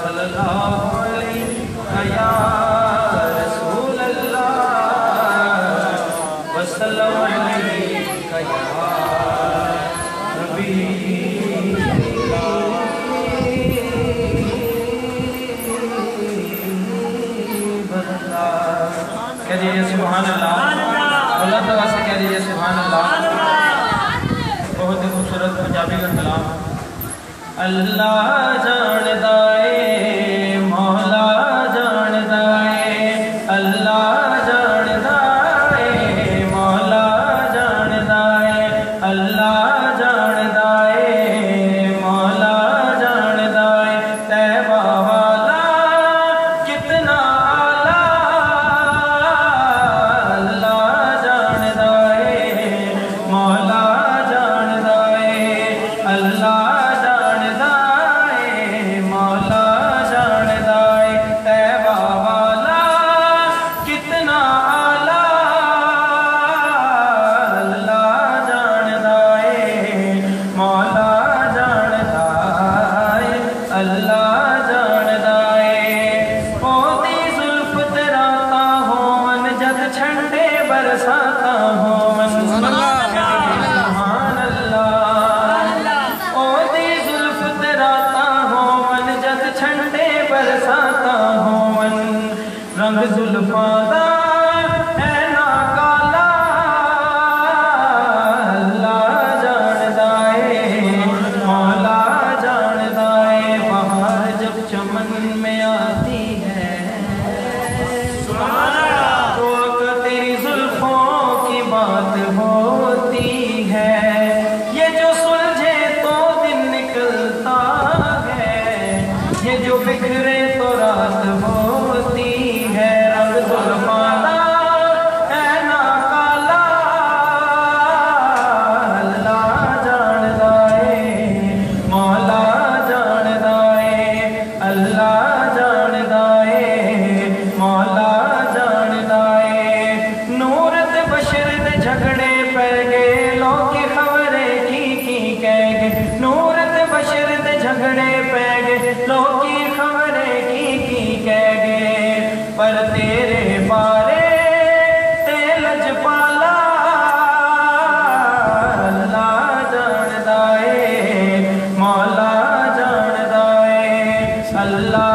सल्लल्लाहु अलैहि या रसूल अल्लाह वसल्लम अलैका या नबी कह दीजिए सुभान अल्लाह। अल्लाह तआला से कह दीजिए सुभान अल्लाह। बहुत ही खूबसूरत पंजाबी का कलाम। अल्लाह जानदा है मौला जानदा है, अल्लाह जानदा है मौला जानदा है, अल्लाह जानदा है मौला जानदा है। तैबा वाला कितना आला अल्लाह जानदा है मौला जानदा है, अल्लाह बरसाता हो मन सुभान अल्लाह। ओ दी जुल्फ तेराता हो मन जद ठंडे बरसाता हो मन। रंग जुल्फां दा है ना काला अल्लाह जानदा है मौला जानदा है। बाहर जब चमन में आती है बात होती है, ये जो सुलझे तो दिन निकलता है, ये जो बिखरे तो रात होती है। रंग जुल्फां है ना काला अल्लाह जानदा है मौला जानदा है, अल्लाह जानदा है मौला जानदा है। नूर ते बशर झगड़े पै गए लोग की खबरें की कह गए। नूर ते बशर ते झगड़े पै गए लोग की खबरें की कह गए। पर तेरे बारे ते लजपाला अल्लाह जानदा है मौला जानदा है, अल्लाह